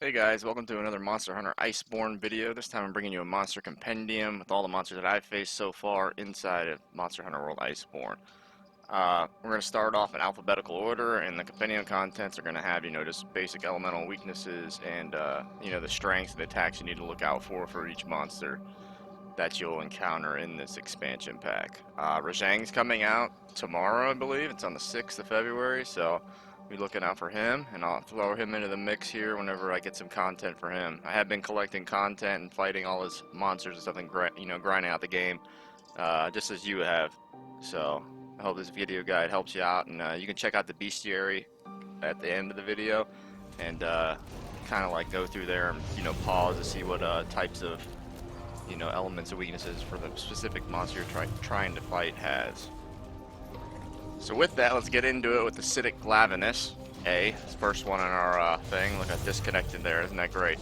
Hey guys, welcome to another Monster Hunter Iceborne video. This time I'm bringing you a monster compendium with all the monsters that I've faced so far inside of Monster Hunter World Iceborne. We're going to start off in alphabetical order, and the compendium contents are going to have, just basic elemental weaknesses and, the strengths and the attacks you need to look out for each monster that you'll encounter in this expansion pack. Rajang's coming out tomorrow, I believe. It's on the 6th of February, so be looking out for him, and I'll throw him into the mix here whenever I get some content for him. I have been collecting content and fighting all his monsters and stuff and grinding out the game, just as you have. So I hope this video guide helps you out, and you can check out the bestiary at the end of the video, and kind of like go through there and pause to see what types of elements and weaknesses for the specific monster you're trying to fight has. So with that, let's get into it with the Acidic Glavenus. This first one on our thing. Look, I disconnected there. Isn't that great?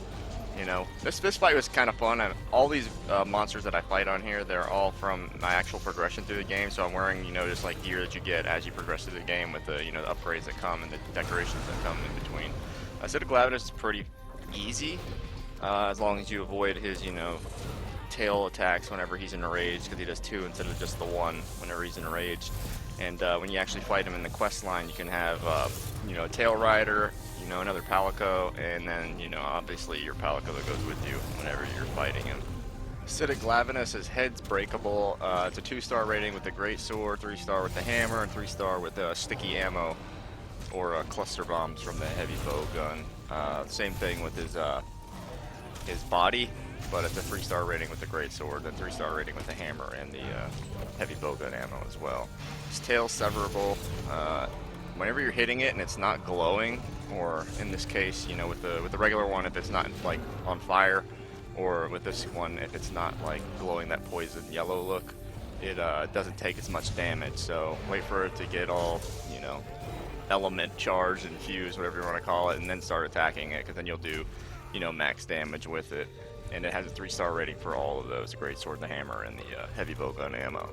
This fight was kind of fun. All these monsters that I fight on here, they're all from my actual progression through the game. So I'm wearing, just like gear that you get as you progress through the game with the, the upgrades that come and the decorations that come in between. Acidic Glavenus is pretty easy, as long as you avoid his, tail attacks whenever he's enraged, because he does 2 instead of just the 1 whenever he's enraged. And when you actually fight him in the quest line, you can have, a tail rider, another palico, and then, obviously your palico that goes with you whenever you're fighting him. Acidic Glavenus, his head's breakable. It's a 2-star rating with the great sword, 3-star with the hammer, and 3-star with sticky ammo or cluster bombs from the heavy bow gun. Same thing with his body, but it's a 3-star rating with the great sword, and 3-star rating with the hammer and the heavy bowgun ammo as well. His tail's severable. Whenever you're hitting it and it's not glowing, or in this case, with the regular one, if it's not like on fire, or with this one, if it's not like glowing that poison yellow look, it doesn't take as much damage. So wait for it to get all, element charged, infused, whatever you want to call it, and then start attacking it, because then you'll do, max damage with it. And it has a 3-star rating for all of those: the great sword, the hammer, and the heavy bowgun ammo.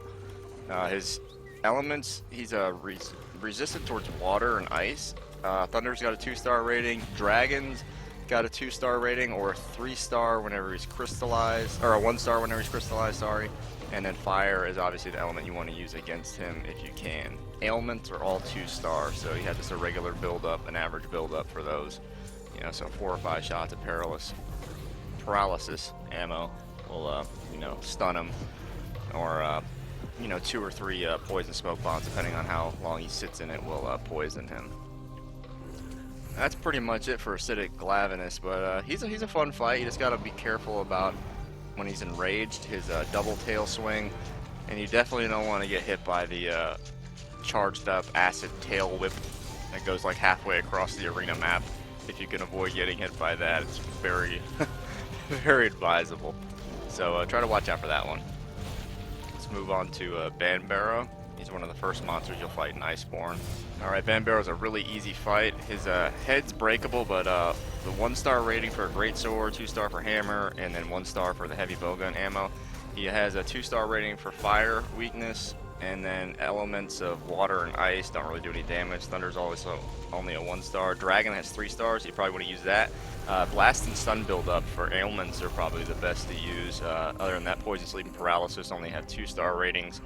His elements, he's resistant towards water and ice. Thunder's got a 2-star rating. Dragon's got a 2-star rating, or a 3-star whenever he's crystallized, or a 1-star whenever he's crystallized, sorry. And then fire is obviously the element you want to use against him if you can. Ailments are all 2-star, so you have just a regular build-up, an average build-up for those. So 4 or 5 shots of paralysis ammo will, stun him, or 2 or 3 poison smoke bombs, depending on how long he sits in it, will poison him. That's pretty much it for Acidic Glavenus, but he's a fun fight. You just gotta be careful about when he's enraged, his double tail swing, and you definitely don't want to get hit by the charged up acid tail whip that goes like halfway across the arena map. If you can avoid getting hit by that, it's very, very advisable. So try to watch out for that one. Let's move on to Banbarrow. He's one of the first monsters you'll fight in Iceborne. Alright, Banbarrow's a really easy fight. His head's breakable, but the 1-star rating for a great sword, 2-star for hammer, and then 1-star for the heavy bowgun ammo. He has a 2-star rating for fire weakness, and then elements of water and ice don't really do any damage. Thunder's also only a 1-star. Dragon has 3 stars, you probably want to use that. Blast and stun build up for ailments are probably the best to use. Other than that, poison, sleep, and paralysis only have 2-star ratings.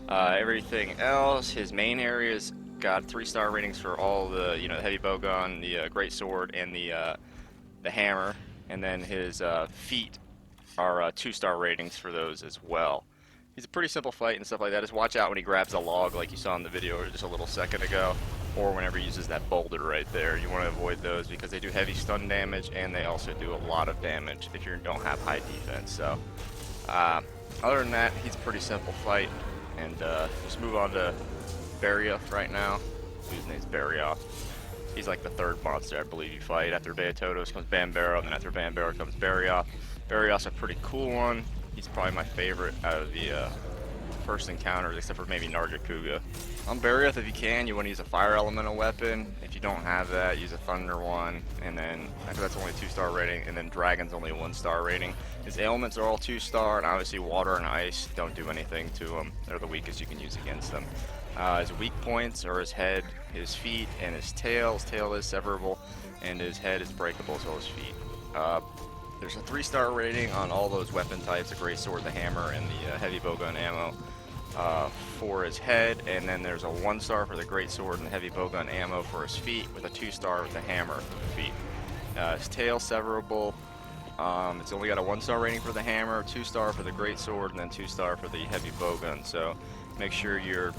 Everything else, his main areas got 3-star ratings for all the, the heavy bowgun, the great sword, and the hammer. And then his feet are 2-star ratings for those as well. He's a pretty simple fight and stuff like that. Just watch out when he grabs a log like you saw in the video just a little second ago, or whenever he uses that boulder right there. You want to avoid those because they do heavy stun damage, and they also do a lot of damage if you don't have high defense. So other than that, he's a pretty simple fight. And just move on to Barioth right now. His name's Barioth. He's like the 3rd monster I believe you fight. After Beatotos comes Banbarrow, and then after Banbarrow comes Barioth. Barioth's a pretty cool one. He's probably my favorite out of the first encounters, except for maybe Nargacuga. On Barioth, if you can, you want to use a fire elemental weapon. If you don't have that, use a thunder one, and then after that's only a 2-star rating, and then Dragon's only a 1-star rating. His ailments are all 2-star, and obviously water and ice don't do anything to them. They're the weakest you can use against them. His weak points are his head, his feet, and his tail. His tail is severable, and his head is breakable, as well as feet. There's a 3-star rating on all those weapon types: the great sword, the hammer, and the heavy bowgun ammo for his head. And then there's a 1-star for the great sword and the heavy bowgun ammo for his feet, with a 2-star with the hammer for the feet. His tail severable. It's only got a 1-star rating for the hammer, 2-star for the great sword, and then 2-star for the heavy bowgun. So make sure you're,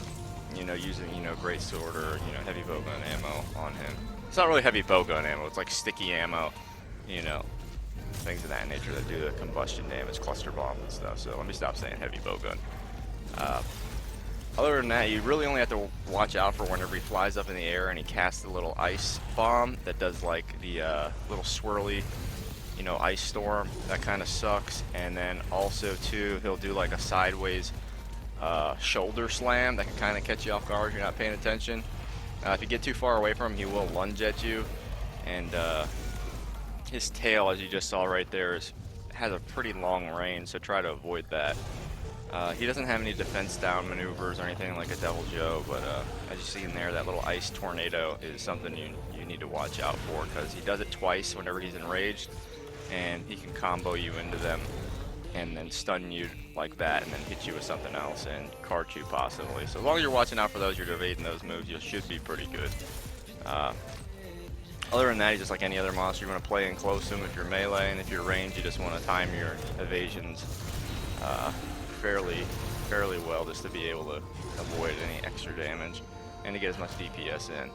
using, great sword or, heavy bowgun ammo on him. It's not really heavy bowgun ammo. It's like sticky ammo, things of that nature that do the combustion damage, cluster bombs and stuff. So let me stop saying heavy bowgun. Other than that, you really only have to watch out for whenever he flies up in the air and he casts a little ice bomb that does like the little swirly, ice storm. That kind of sucks. And then also too, he'll do like a sideways shoulder slam that can kind of catch you off guard if you're not paying attention. If you get too far away from him, he will lunge at you. And his tail, as you just saw right there, has a pretty long range, so try to avoid that. He doesn't have any defense down maneuvers or anything like a Devil Joe, but as you see in there, that little ice tornado is something you need to watch out for, because he does it twice whenever he's enraged, and he can combo you into them and then stun you like that and then hit you with something else and cart you possibly. So as long as you're watching out for those, you're evading those moves, you should be pretty good. Other than that, he's just like any other monster. You want to play in close to him if you're melee, and if you're ranged, you just want to time your evasions fairly well, just to be able to avoid any extra damage and to get as much DPS in.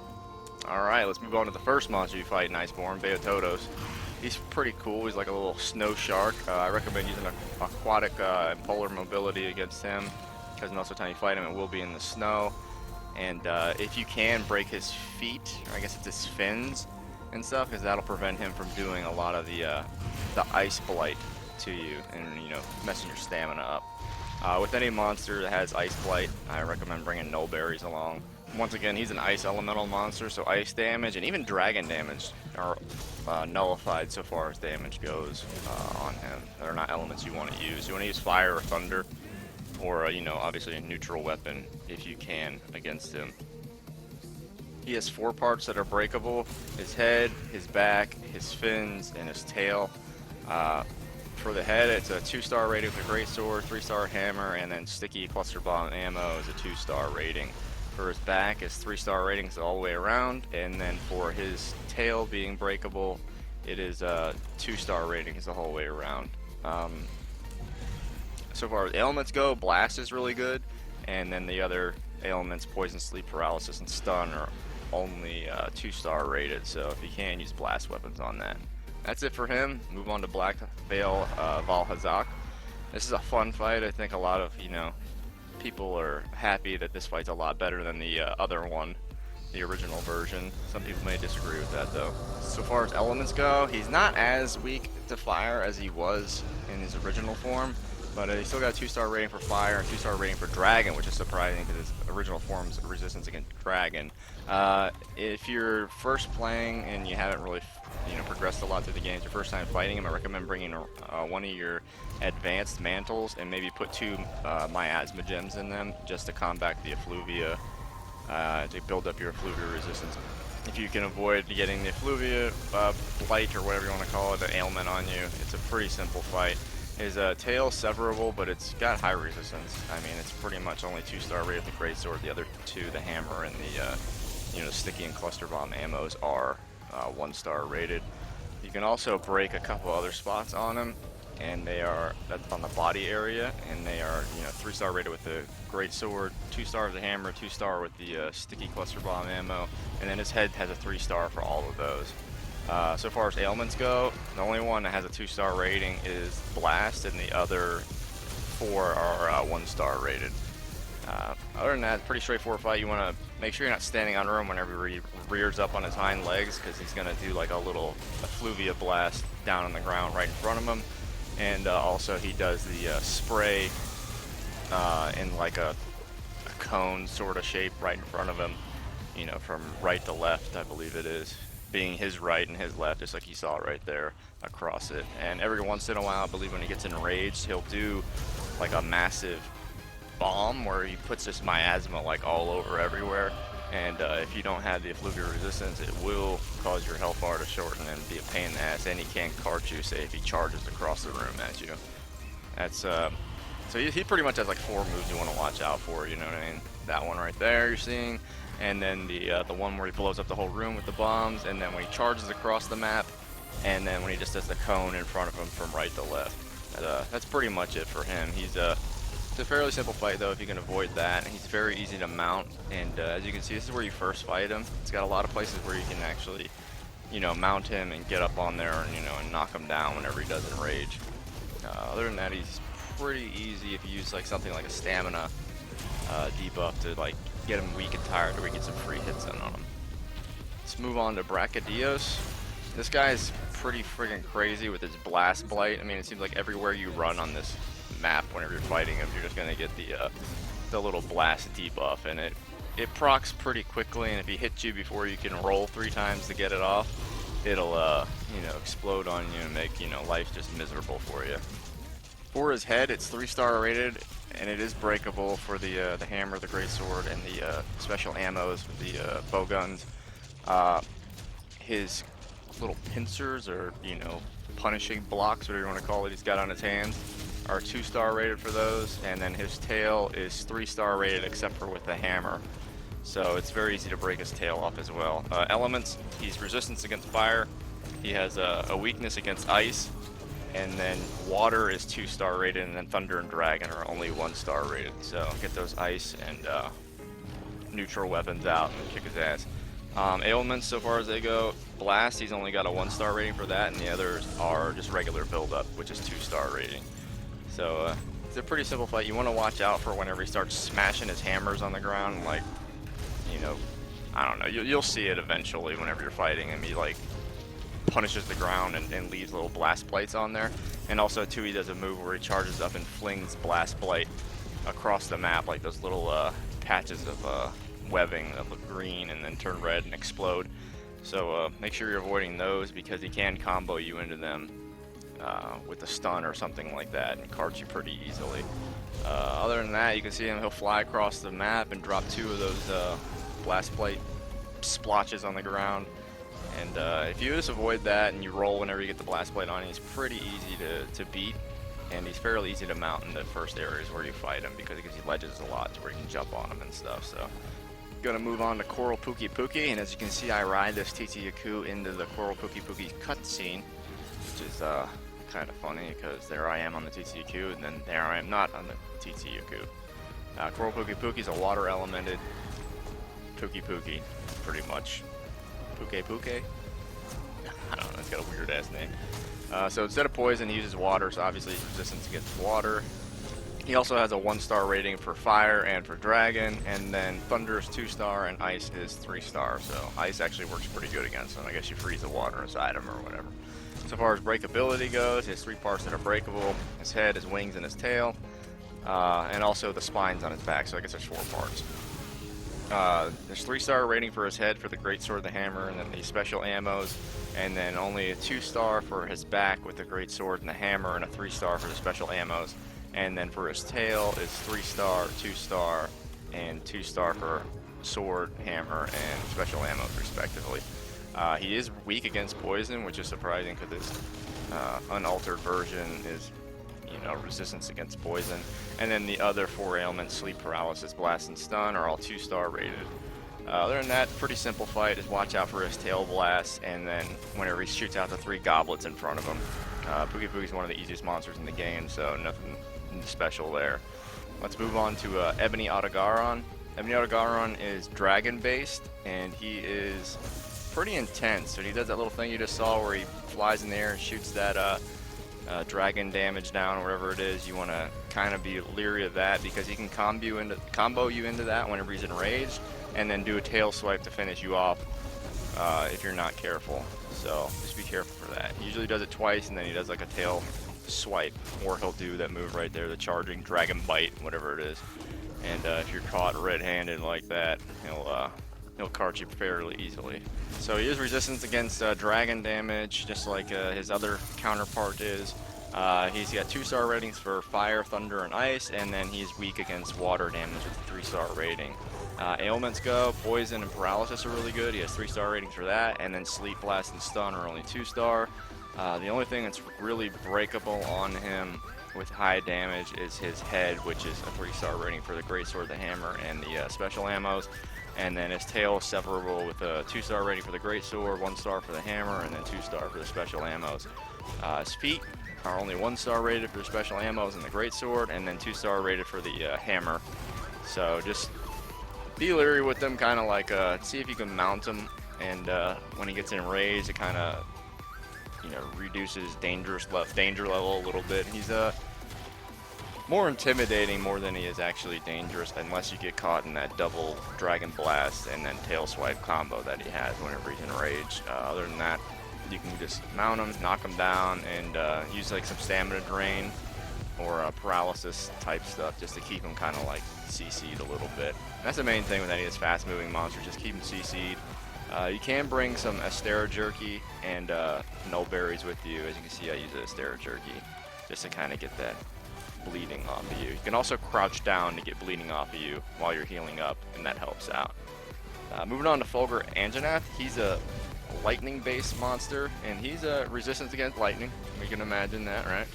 Alright, let's move on to the first monster you fight in Iceborne, Beotodos. He's pretty cool. He's like a little snow shark. I recommend using aquatic and polar mobility against him, because most of the time you fight him, it will be in the snow. And if you can, break his feet, or I guess it's his fins and stuff, because that'll prevent him from doing a lot of the ice blight to you and messing your stamina up. With any monster that has ice blight, I recommend bringing null berries along. Once again, he's an ice elemental monster, so ice damage and even dragon damage are nullified so far as damage goes on him. They're not elements you want to use. You want to use fire or thunder, or obviously a neutral weapon if you can against him. He has 4 parts that are breakable: his head, his back, his fins, and his tail. For the head, it's a 2-star rating with a great sword, 3-star hammer, and then sticky cluster bomb ammo is a 2-star rating. For his back, it's 3-star ratings all the way around, and then for his tail being breakable, it is 2-star ratings the whole way around. So far as ailments go, blast is really good, and then the other ailments, poison, sleep, paralysis, and stun, are only 2-star rated. So if you can, use blast weapons on that. That's it for him. Move on to Black Veil Valhazak. This is a fun fight. I think a lot of people are happy that this fight's a lot better than the other one, the original version. Some people may disagree with that though. So far as elements go, he's not as weak to fire as he was in his original form, but he's still got a 2-star rating for fire and 2-star rating for dragon, which is surprising because his original form's resistance against dragon. If you're first playing and you haven't really progressed a lot through the game, it's your first time fighting him, I recommend bringing one of your advanced mantles and maybe put 2 miasma gems in them just to combat the effluvia, to build up your effluvia resistance. If you can avoid getting the effluvia blight, or whatever you want to call it, the ailment on you, it's a pretty simple fight. His tail severable, but it's got high resistance. I mean, it's pretty much only 2-star rated with the great sword. The other 2, the hammer and the sticky and cluster bomb ammos, are 1-star rated. You can also break a couple other spots on him, and that's on the body area, and they are 3-star rated with the great sword, 2-star with the hammer, 2-star with the sticky cluster bomb ammo, and then his head has a 3-star for all of those. So far as ailments go, the only one that has a 2-star rating is blast, and the other 4 are 1-star rated. Other than that, pretty straightforward fight. You want to make sure you're not standing under him whenever he rears up on his hind legs, because he's going to do like a little effluvia blast down on the ground right in front of him. And also he does the spray in like a cone sort of shape right in front of him, from right to left, I believe it is, being his right and his left, just like you saw right there across it. And every once in a while, I believe when he gets enraged, he'll do like a massive bomb where he puts this miasma like all over everywhere. And if you don't have the effluvia resistance, it will cause your health bar to shorten and be a pain in the ass. And he can't cart you, say, if he charges across the room at you. That's so he pretty much has like 4 moves you want to watch out for. You know what I mean? That one right there you're seeing, and then the one where he blows up the whole room with the bombs, and then when he charges across the map, and then when he just does the cone in front of him from right to left. That's pretty much it for him. It's a fairly simple fight though if you can avoid that. He's very easy to mount, and as you can see, this is where you first fight him. It's got a lot of places where you can actually, you know, mount him and get up on there and, you know, and knock him down whenever he does enrage. Other than that, he's pretty easy if you use like something like a stamina debuff to like get him weak and tired, or we get some free hits in on him. Let's move on to Brachydios. This guy's pretty friggin' crazy with his blast blight. I mean, it seems like everywhere you run on this map, whenever you're fighting him, you're just gonna get the little blast debuff, and it procs pretty quickly. And if he hits you before you can roll 3 times to get it off, it'll you know, explode on you and make, you know, life just miserable for you. For his head, it's 3-star rated, and it is breakable for the hammer, the greatsword, and the special ammos with the bow guns. His little pincers, or, you know, punishing blocks, whatever you want to call it, he's got on his hands, are 2-star rated for those, and then his tail is 3-star rated except for with the hammer. So it's very easy to break his tail off as well. Elements, he's resistance against fire, he has a weakness against ice, and then water is 2-star rated, and then thunder and dragon are only 1-star rated. So get those ice and neutral weapons out and kick his ass. Ailments, so far as they go, blast, he's only got a 1-star rating for that, and the others are just regular build-up, which is 2-star rating. So it's a pretty simple fight. You want to watch out for whenever he starts smashing his hammers on the ground, like, you know, I don't know, you'll see it eventually whenever you're fighting him. He like punishes the ground and leaves little blast blights on there. And also too, he does a move where he charges up and flings blast blight across the map, like those little patches of webbing that look green and then turn red and explode. So make sure you're avoiding those, because he can combo you into them with a stun or something like that and cart you pretty easily. Other than that, you can see him, he'll fly across the map and drop 2 of those blast blight splotches on the ground. And if you just avoid that and you roll whenever you get the blast blade on, he's pretty easy to beat, and he's fairly easy to mount in the first areas where you fight him, because it gives you ledges a lot to where you can jump on him and stuff. So gonna move on to Coral Pookie Pookie, and as you can see, I ride this TT Yaku into the Coral Pookie Pookie cutscene, which is kind of funny, because there I am on the TT Yaku, and then there I am not on the TT Yaku. Coral Pookie Pookie is a water elemented Pookie Pookie, pretty much. Puke? I don't know, it's got a weird ass name. So instead of poison, he uses water, so obviously he's resistant against water. He also has a 1-star rating for fire and for dragon, and then thunder is 2-star and ice is 3-star. So ice actually works pretty good against him. I guess you freeze the water inside him or whatever. So far as breakability goes, he has 3 parts that are breakable: his head, his wings, and his tail, and also the spines on his back. So I guess there's 4 parts. There's 3-star rating for his head for the greatsword, the hammer, and then the special ammos, and then only a 2-star for his back with the greatsword and the hammer, and a 3-star for the special ammos. And then for his tail is 3-star, 2-star, and 2-star for sword, hammer, and special ammos respectively. He is weak against poison, which is surprising, because his unaltered version is, you know, resistance against poison. And then the other 4 ailments, sleep, paralysis, blast, and stun, are all 2-star rated. Other than that, pretty simple fight. Just watch out for his tail blast, and then whenever he shoots out the 3 goblets in front of him. Pookie Pookie's one of the easiest monsters in the game, so nothing special there. Let's move on to Ebony Otogaron. Ebony Otogaron is dragon based, and he is pretty intense. So he does that little thing you just saw where he flies in the air and shoots that dragon damage down, or whatever it is. You want to kind of be leery of that, because he can combo you into that whenever he's enraged, and then do a tail swipe to finish you off if you're not careful. So just be careful for that. He usually does it twice, and then he does like a tail swipe, or he'll do that move right there, the charging dragon bite, whatever it is. And if you're caught red-handed like that, he'll cart you fairly easily. So he is resistant against dragon damage, just like his other counterpart is. He's got 2-star ratings for fire, thunder, and ice, and then he's weak against water damage with a 3-star rating. Ailments go, poison and paralysis are really good. He has 3-star ratings for that, and then sleep, blast, and stun are only 2-star. The only thing that's really breakable on him with high damage is his head, which is a 3-star rating for the greatsword, the hammer, and the special ammos. And then his tail is severable with a 2-star rating for the greatsword, 1-star for the hammer, and then 2-star for the special ammos. His feet are only 1-star rated for the special ammos and the greatsword, and then 2-star rated for the hammer. So just be leery with them, kind of like see if you can mount him, and when he gets enraged, it kind of reduces danger level a little bit. He's more intimidating more than he is actually dangerous, unless you get caught in that double dragon blast and then tail swipe combo that he has whenever he's enraged. Other than that, you can just mount him, knock him down, and use like some stamina drain or paralysis type stuff just to keep him kind of like CC'd a little bit. And that's the main thing with any of these fast moving monsters, just keep him CC'd. You can bring some Astera Jerky and Null Berries with you. As you can see, I use Astera Jerky just to kind of get that bleeding off of you. You can also crouch down to get bleeding off of you while you're healing up, and that helps out. Moving on to Fulgur Anjanath, he's a lightning-based monster, and he's a resistance against lightning. We can imagine that, right?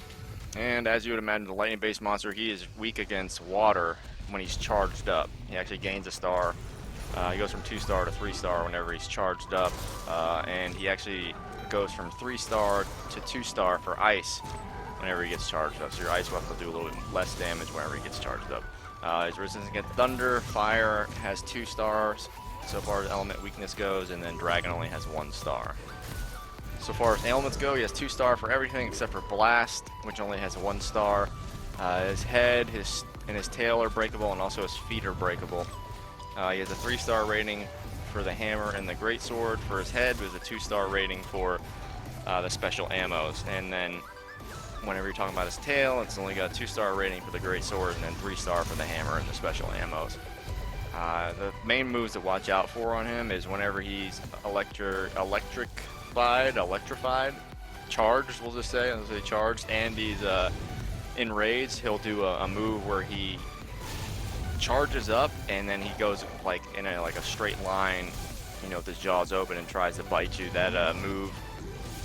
And as you would imagine, the lightning-based monster, he is weak against water when he's charged up. He actually gains a star. He goes from 2-star to 3-star whenever he's charged up, and he actually goes from 3-star to 2-star for ice whenever he gets charged up. So your ice weapon will do a little bit less damage whenever he gets charged up. His resistance against thunder, fire has 2 stars so far as element weakness goes, and then dragon only has 1 star. So far as ailments go, he has 2-star for everything except for blast, which only has 1 star. His head, and his tail are breakable, and also his feet are breakable. He has a 3-star rating for the hammer and the greatsword. For his head, there's a 2-star rating for the special ammos. And then whenever you're talking about his tail, it's only got a 2-star rating for the greatsword and then 3-star for the hammer and the special ammos. The main moves to watch out for on him is whenever he's electrified, charged, we'll just say charged, and he's enraged, he'll do a move where he charges up and then he goes like in a straight line, with his jaws open and tries to bite you. That move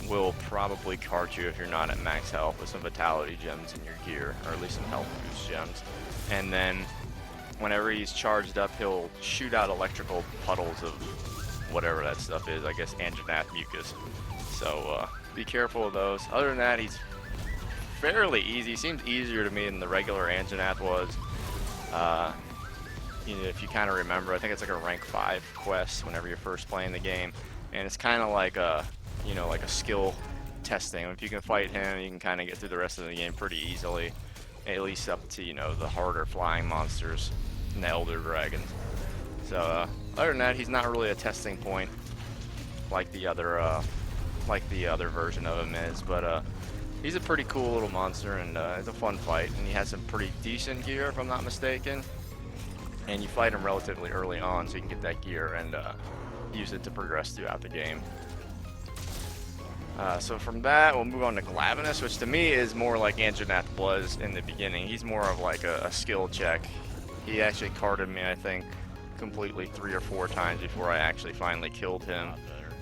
will probably cart you if you're not at max health with some vitality gems in your gear, or at least some health boost gems. And then whenever he's charged up, he'll shoot out electrical puddles of whatever that stuff is, I guess Anjanath mucus. So be careful of those. Other than that, he's fairly easy. Seems easier to me than the regular Anjanath was. If you kind of remember, I think it's like a rank 5 quest whenever you're first playing the game, and it's kind of like a skill testing. If you can fight him, you can kind of get through the rest of the game pretty easily, at least up to the harder flying monsters and the elder dragons. So other than that, he's not really a testing point like the other version of him is, but he's a pretty cool little monster, and it's a fun fight, and he has some pretty decent gear if I'm not mistaken. And you fight him relatively early on so you can get that gear and use it to progress throughout the game. So from that, we'll move on to Glavenus, which to me is more like Anjanath was in the beginning. He's more of like a skill check. He actually carded me, I think, completely 3 or 4 times before I actually finally killed him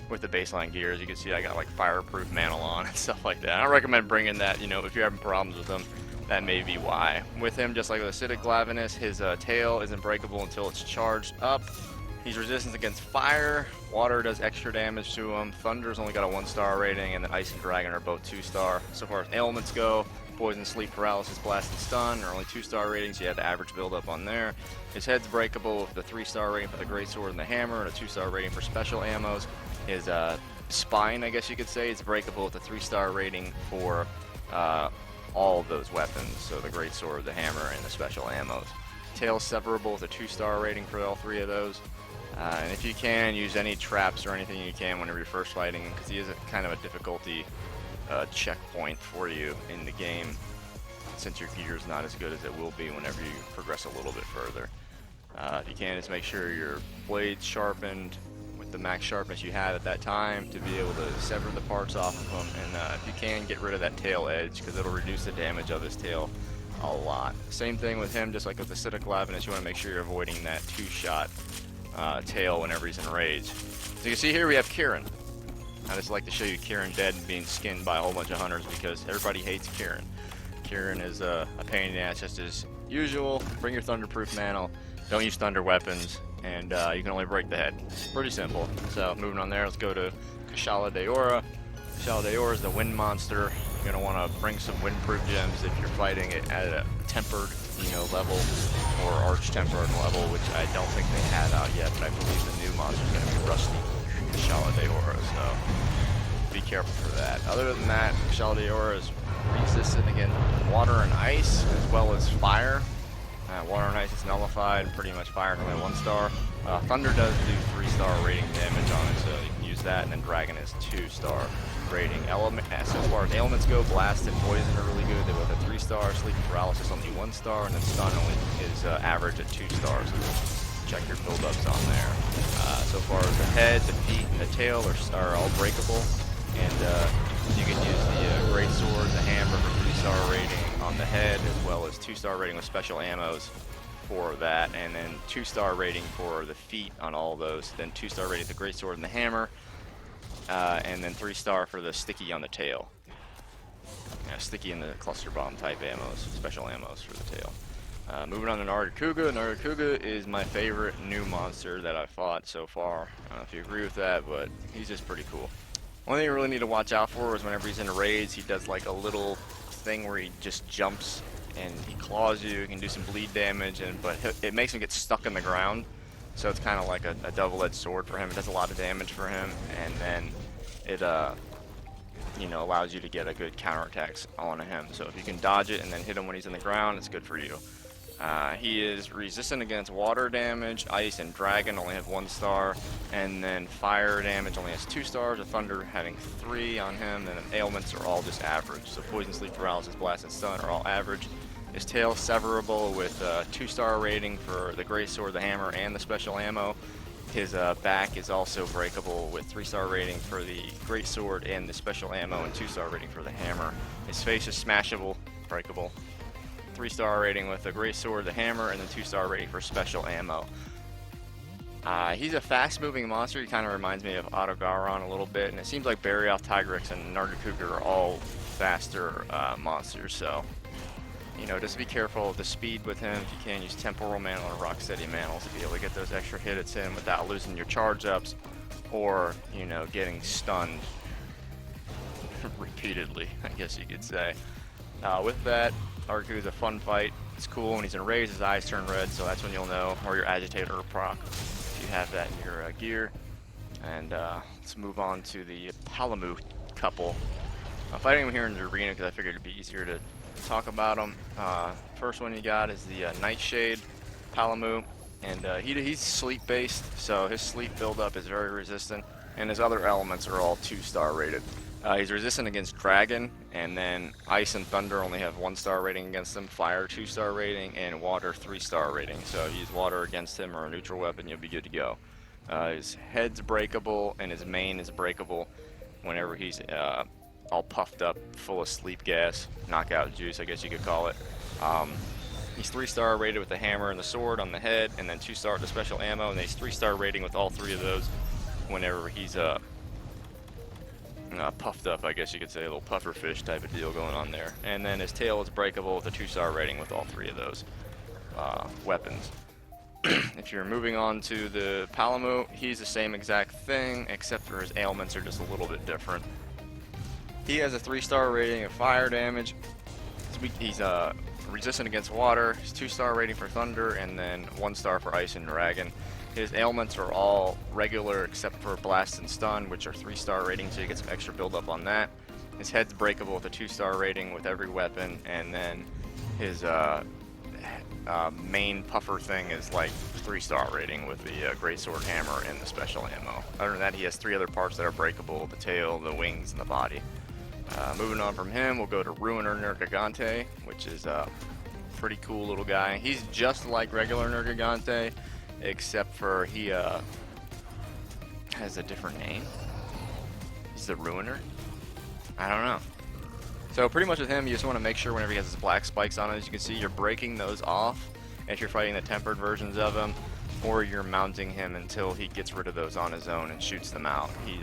with the baseline gear. As you can see, I got like fireproof mantle on and stuff like that. I don't recommend bringing that, if you're having problems with him. That may be why. With him, just like with Acidic Glavenus, his tail isn't breakable until it's charged up. He's resistant against fire. Water does extra damage to him. Thunder's only got a 1-star rating, and then Ice and Dragon are both 2-star. So far as ailments go, poison, sleep, paralysis, blast, and stun are only 2-star ratings. You have the average build up on there. His head's breakable with the 3-star rating for the greatsword and the hammer, and a 2-star rating for special ammos. His spine, I guess you could say, is breakable with a 3-star rating for all of those weapons, so the greatsword, the hammer, and the special ammos. Tail severable with a 2-star rating for all 3 of those. And if you can, use any traps or anything you can whenever you're first fighting him, because he is kind of a difficulty checkpoint for you in the game, since your gear is not as good as it will be whenever you progress a little bit further. If you can, just make sure your blade's sharpened with the max sharpness you have at that time to be able to sever the parts off of him, and if you can, get rid of that tail edge, because it'll reduce the damage of his tail a lot. Same thing with him, just like with the acidic Lavinus, you want to make sure you're avoiding that 2-shot tail whenever he's enraged. So you can see here we have Kieran. I just like to show you Kieran dead and being skinned by a whole bunch of hunters, because everybody hates Kieran. Kieran is a pain in the ass, just as usual. Bring your Thunderproof Mantle, don't use thunder weapons, and you can only break the head. Pretty simple. So moving on there, let's go to Kushala Daora. Kushala Daora is the wind monster. You're going to want to bring some windproof gems if you're fighting it at a tempered, level, or arch-tempered level, which I don't think they have out yet, but I believe the new monster is going to be Rusty Kushala Daora, so be careful for that. Other than that, Kushala Daora is resistant against water and ice, as well as fire. Water and ice is nullified, pretty much fire can only 1-star. Thunder does do 3-star rating damage on it, so you can use that, and then Dragon is 2-star rating. So as far as ailments go, Blast and Poison are really good. They both have 3-star. Sleep and Paralysis only 1-star, and then Stun only is average at 2 stars. So check your build-ups on there. So far as the head, the feet, and the tail are all breakable, and you can use the Great Sword, the Hammer for 3-star rating on the head, as well as 2-star rating with special ammos for that, and then 2-star rating for the feet on all those, then 2-star rating for the Great Sword and the Hammer, and then 3-star for the sticky on the tail. Sticky and the cluster bomb type ammos, special ammos for the tail. Moving on to Nargacuga. Nargacuga is my favorite new monster that I've fought so far. I don't know if you agree with that, but he's just pretty cool. One thing you really need to watch out for is whenever he's in raids, he does like a little thing where he just jumps and he claws you. He can do some bleed damage, but it makes him get stuck in the ground. So it's kind of like a double-edged sword for him. It does a lot of damage for him, and then it allows you to get a good counterattacks on him. So if you can dodge it and then hit him when he's in the ground, it's good for you. He is resistant against water damage, ice, and dragon only have 1-star, and then fire damage only has 2 stars, with thunder having 3 on him, and then ailments are all just average. So poison, sleep, paralysis, blast, and stun are all average. His tail severable with 2-star rating for the Great Sword, the Hammer, and the special ammo. His back is also breakable with 3-star rating for the Great Sword and the special ammo, and 2-star rating for the Hammer. His face is smashable, breakable. 3-star rating with the Great Sword, the Hammer, and then 2-star rating for special ammo. He's a fast-moving monster. He kind of reminds me of Autogaron a little bit, and it seems like Barioth, Tigrex, and Nargacuga are all faster monsters, so just be careful of the speed with him. If you can, use Temporal Mantle or Rocksteady Mantle to be able to get those extra hits in without losing your charge-ups or, getting stunned repeatedly, I guess you could say. With that, Nargacuga is a fun fight. It's cool when he's enraged, his eyes turn red, so that's when you'll know, or your agitator or proc, if you have that in your gear. And let's move on to the Palamu couple. I'm fighting him here in the arena because I figured it'd be easier to talk about them. First one you got is the Nightshade Palamu, and he's sleep based, so his sleep buildup is very resistant, and his other elements are all 2-star rated. He's resistant against Dragon, and then Ice and Thunder only have 1-star rating against them, Fire 2-star rating, and Water 3-star rating. So use Water against him or a neutral weapon, you'll be good to go. His head's breakable, and his mane is breakable whenever he's all puffed up, full of sleep gas, knockout juice, I guess you could call it. He's 3-star rated with the hammer and the sword on the head, and then 2-star with the special ammo, and he's 3-star rating with all 3 of those whenever he's puffed up, I guess you could say, a little puffer fish type of deal going on there. And then his tail is breakable with a 2-star rating with all 3 of those weapons. If you're moving on to the Palamu, he's the same exact thing, except for his ailments are just a little bit different. He has a 3-star rating of fire damage. He's resistant against water. He's 2-star rating for thunder, and then 1-star for ice and dragon. His ailments are all regular except for blast and stun, which are 3-star rating, so you get some extra buildup on that. His head's breakable with a 2-star rating with every weapon, and then his main puffer thing is like 3-star rating with the Great Sword, Hammer, and the special ammo. Other than that, he has 3 other parts that are breakable: the tail, the wings, and the body. Moving on from him, we'll go to Ruiner Nergigante, which is a pretty cool little guy. He's just like regular Nergigante, except for he has a different name. He's the Ruiner? I don't know. So pretty much with him, you just want to make sure whenever he has his black spikes on it, as you can see, you're breaking those off if you're fighting the tempered versions of him, or you're mounting him until he gets rid of those on his own and shoots them out. He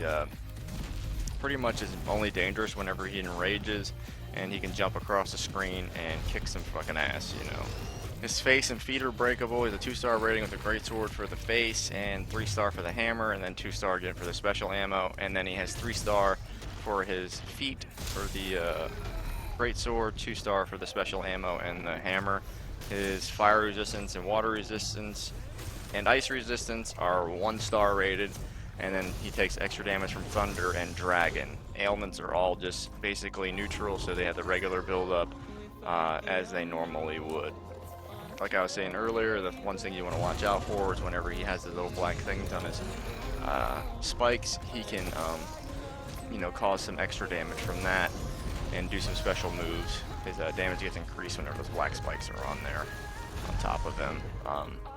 pretty much is only dangerous whenever he enrages, and he can jump across the screen and kick some fucking ass, you know. His face and feet are breakable. He's a 2-star rating with a greatsword for the face, and 3-star for the hammer, and then 2-star again for the special ammo, and then he has 3-star for his feet for the greatsword, 2-star for the special ammo and the hammer. His fire resistance and water resistance and ice resistance are 1-star rated, and then he takes extra damage from thunder and dragon. Ailments are all just basically neutral, so they have the regular build-up as they normally would. Like I was saying earlier, the one thing you want to watch out for is whenever he has the little black things on his spikes, he can you know, cause some extra damage from that and do some special moves. His damage gets increased whenever those black spikes are on there, on top of him.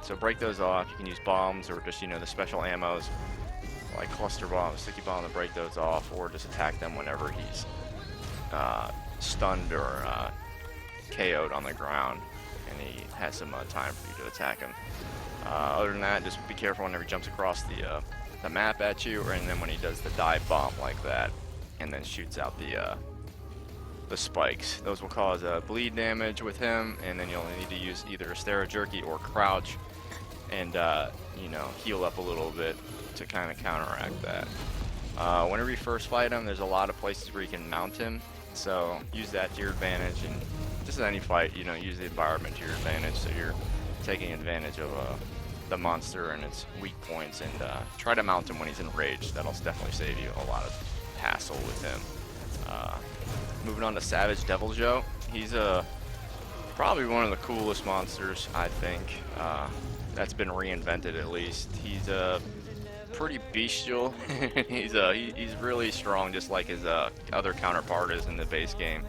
So break those off. You can use bombs or just, you know, the special ammos like cluster bomb, sticky bomb to break those off, or just attack them whenever he's stunned or KO'd on the ground and he has some time for you to attack him. Other than that, just be careful whenever he jumps across the map at you, and then when he does the dive bomb like that and then shoots out the spikes. Those will cause bleed damage with him, and then you'll need to use either a Stera Jerky or crouch and you know, heal up a little bit to kind of counteract that. Whenever you first fight him, there's a lot of places where you can mount him, so use that to your advantage, and just in any fight, you know, use the environment to your advantage, so you're taking advantage of the monster and its weak points, and try to mount him when he's enraged. That'll definitely save you a lot of hassle with him. Moving on to Savage Devil Joe. He's probably one of the coolest monsters, I think, that's been reinvented at least. He's pretty bestial. he's really strong, just like his other counterpart is in the base game.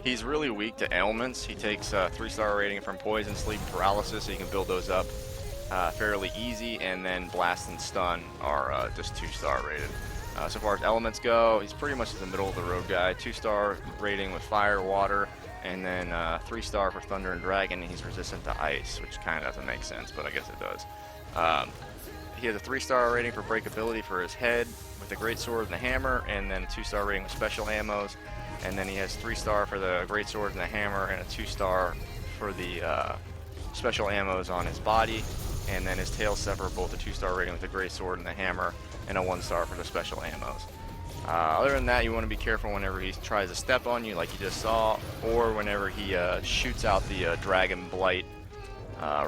He's really weak to ailments. He takes 3-star rating from poison, sleep, paralysis, so you can build those up fairly easy, and then blast and stun are just 2-star rated. So far as elements go, he's pretty much the middle of the road guy. 2-star rating with fire, water, and then 3-star for thunder and dragon, and he's resistant to ice, which kind of doesn't make sense, but I guess it does. He has a 3-star rating for breakability for his head with the greatsword and the hammer, and then a 2-star rating with special ammos, and then he has 3-star for the greatsword and the hammer, and a 2-star for the special ammos on his body, and then his tail severable with a 2-star rating with the greatsword and the hammer, and a 1-star for the special ammos. Other than that, you want to be careful whenever he tries to step on you, like you just saw, or whenever he shoots out the dragon blight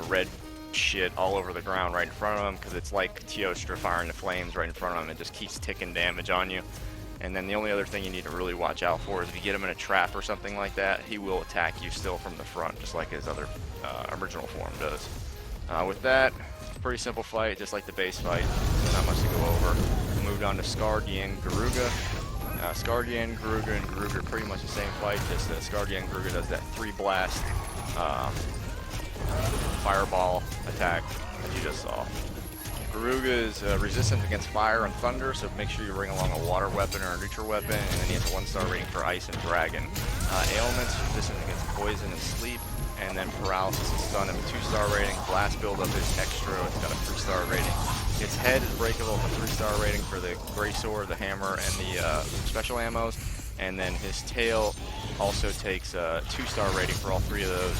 red shit all over the ground right in front of him, because it's like Teostra firing the flames right in front of him. It just keeps ticking damage on you. And then the only other thing you need to really watch out for is if you get him in a trap or something like that, he will attack you still from the front, just like his other original form does. With that, pretty simple fight, just like the base fight, so not much to go over. We moved on to Skardian Garuga. Skardian, Garuga, and Garuga are pretty much the same fight, just Skardian Garuga does that 3-blast fireball attack that you just saw. Garuga is resistant against fire and thunder, so make sure you bring along a water weapon or a neutral weapon, and then he has a 1-star rating for ice and dragon. Ailments, resistant against poison and sleep, and then paralysis and stun have a 2-star rating. Blast buildup is extra, it's got a 3-star rating. His head is breakable with a 3-star rating for the greatsword, the hammer, and the special ammos, and then his tail also takes a 2-star rating for all 3 of those,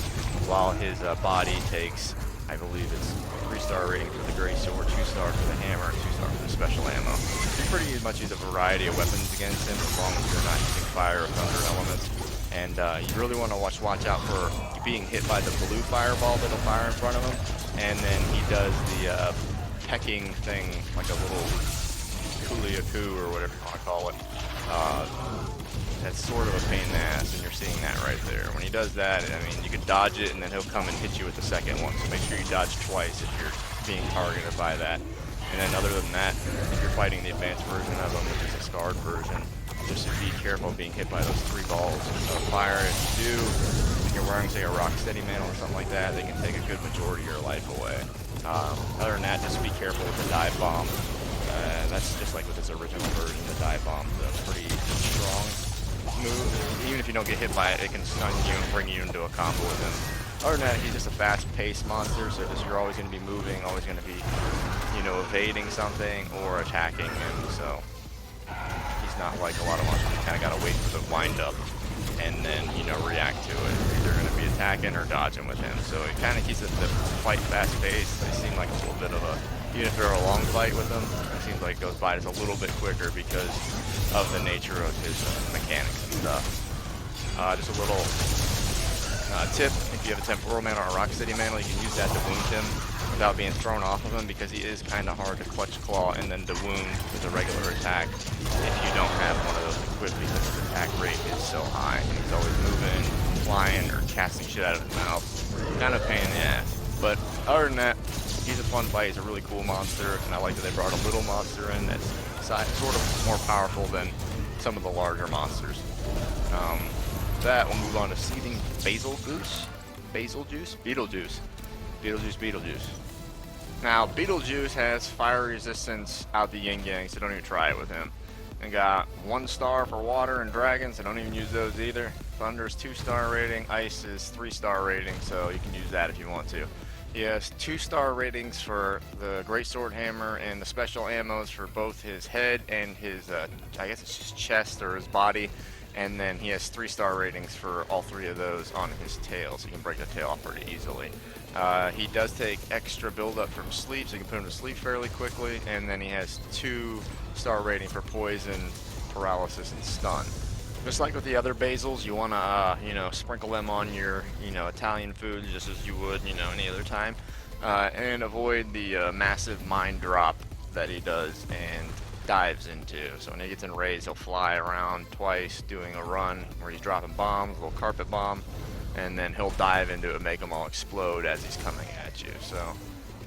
while his body takes, I believe it's 3-star rating for the greatsword, 2-star for the hammer, and 2-star for the special ammo. You can pretty much use a variety of weapons against him as long as you're not using fire or thunder elements. And you really want to watch out for being hit by the blue fireball that'll fire in front of him. And then he does the pecking thing, like a little kuliaku or whatever you want to call it. That's sort of a pain in the ass, and you're seeing that right there. When he does that, I mean, you can dodge it, and then he'll come and hit you with the second one. So make sure you dodge twice if you're being targeted by that. And then other than that, if you're fighting the advanced version of him, which is a scarred version, just be careful of being hit by those 3 balls of fire. If you do, if you're wearing, say, a Rocksteady mantle or something like that, they can take a good majority of your life away. Other than that, just be careful with the dive bomb. That's just like with his original version. The dive bomb's a pretty strong move. Even if you don't get hit by it, it can stun you and bring you into a combo with him. Other than that, he's just a fast-paced monster, so you're always going to be moving, always going to be, you know, evading something or attacking him. So he's not like a lot of monsters. You kind of got to wait for the wind-up and then, you know, react to it. You're going to be attacking or dodging with him. So it kind of keeps the fight fast-paced. They seem like a little bit of a, even if they're a long fight with him, it seems like it goes by just a little bit quicker because of the nature of his mechanics and stuff. Just a little tip, if you have a temporal man or a rock city mantle, you can use that to wound him without being thrown off of him, because he is kind of hard to clutch claw and then to wound with a regular attack if you don't have one of those equipped, because his attack rate is so high. He's always moving, flying, or casting shit out of his mouth. Kind of pain in the ass. But other than that, he's a fun fight. He's a really cool monster, and I like that they brought a little monster in that's sort of more powerful than some of the larger monsters. That we'll move on to Seething Betelgeuse. Beetlejuice. Now, Beetlejuice has fire resistance out the yin yang, so don't even try it with him. And got 1 star for water and dragons, so don't even use those either. Thunder is 2-star rating, ice is 3-star rating, so you can use that if you want to. He has 2-star ratings for the Great Sword Hammer and the special ammos for both his head and his, I guess it's his chest or his body. And then he has 3-star ratings for all 3 of those on his tail, so you can break the tail off pretty easily. He does take extra buildup from sleep, so you can put him to sleep fairly quickly. And then he has 2-star rating for poison, paralysis, and stun. Just like with the other basils, you want to, you know, sprinkle them on your, you know, Italian food just as you would, you know, any other time. And avoid the massive mind drop that he does and dives into. So when he gets enraged, he'll fly around twice doing a run where he's dropping bombs, a little carpet bomb, and then he'll dive into it and make them all explode as he's coming at you. So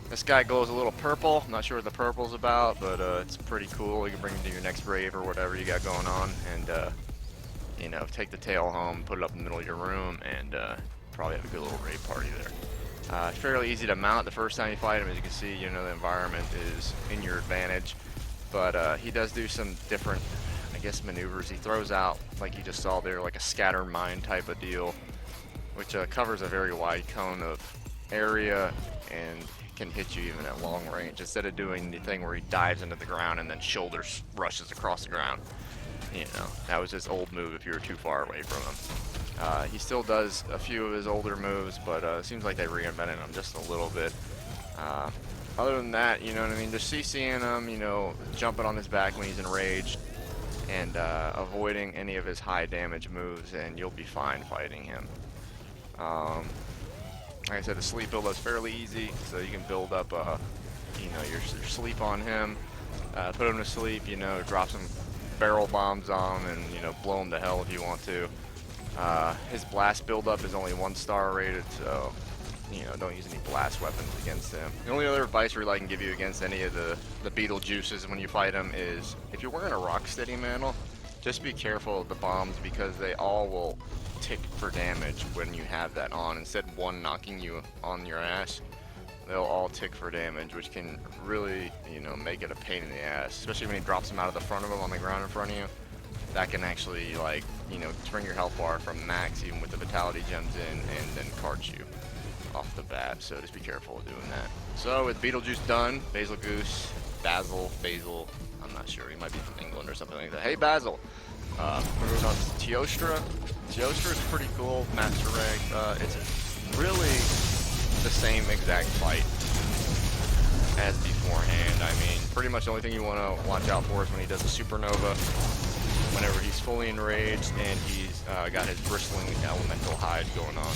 this guy glows a little purple. I'm not sure what the purple's about, but it's pretty cool. You can bring him to your next rave or whatever you got going on, and you know, take the tail home, put it up in the middle of your room, and probably have a good little rave party there. Fairly easy to mount the first time you fight him. As you can see, you know, the environment is in your advantage. But he does do some different, I guess, maneuvers. He throws out, like you just saw there, like a scatter mine type of deal, which covers a very wide cone of area and can hit you even at long range, instead of doing the thing where he dives into the ground and then shoulders rushes across the ground. You know, that was his old move if you were too far away from him. He still does a few of his older moves, but it seems like they reinvented him just a little bit. Other than that, you know what I mean, just CCing him, you know, jumping on his back when he's enraged, and avoiding any of his high damage moves, and you'll be fine fighting him. Like I said, the sleep build is fairly easy, so you can build up, you know, your sleep on him, put him to sleep, you know, drop some barrel bombs on him, and, you know, blow him to hell if you want to. His blast buildup is only 1-star rated, so, you know, don't use any blast weapons against him. The only other advice really I can give you against any of the Beetlejuices when you fight him is, if you're wearing a Rocksteady mantle, just be careful of the bombs, because they all will tick for damage when you have that on. Instead of one knocking you on your ass, they'll all tick for damage, which can really, you know, make it a pain in the ass, especially when he drops them out of the front of him on the ground in front of you. That can actually, like, you know, bring your health bar from max even with the vitality gems in, and then cart you off the bat, so just be careful of doing that. So with Beetlejuice done, Basil, I'm not sure, he might be from England or something like that. Hey Basil! We're moving on to Teostra. Teostra is pretty cool, Master Rank. It's really the same exact fight as beforehand. I mean, pretty much the only thing you want to watch out for is when he does a supernova, whenever he's fully enraged and he's got his bristling elemental hide going on.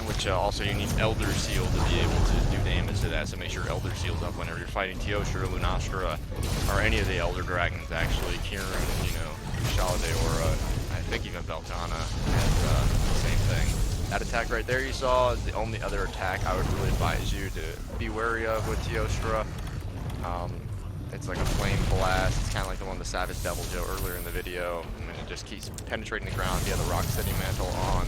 Which also you need Elder Seal to be able to do damage to that, so make sure Elder Seal's up whenever you're fighting Teostra, Lunastra, or any of the Elder Dragons actually. Kieran, you know, Shalade, or I think even Beltana has the same thing. That attack right there you saw is the only other attack I would really advise you to be wary of with Teostra. It's like a flame blast. It's kind of like the one with the Savage Devil Joe earlier in the video, and then it just keeps penetrating the ground via the Rocksteady mantle on.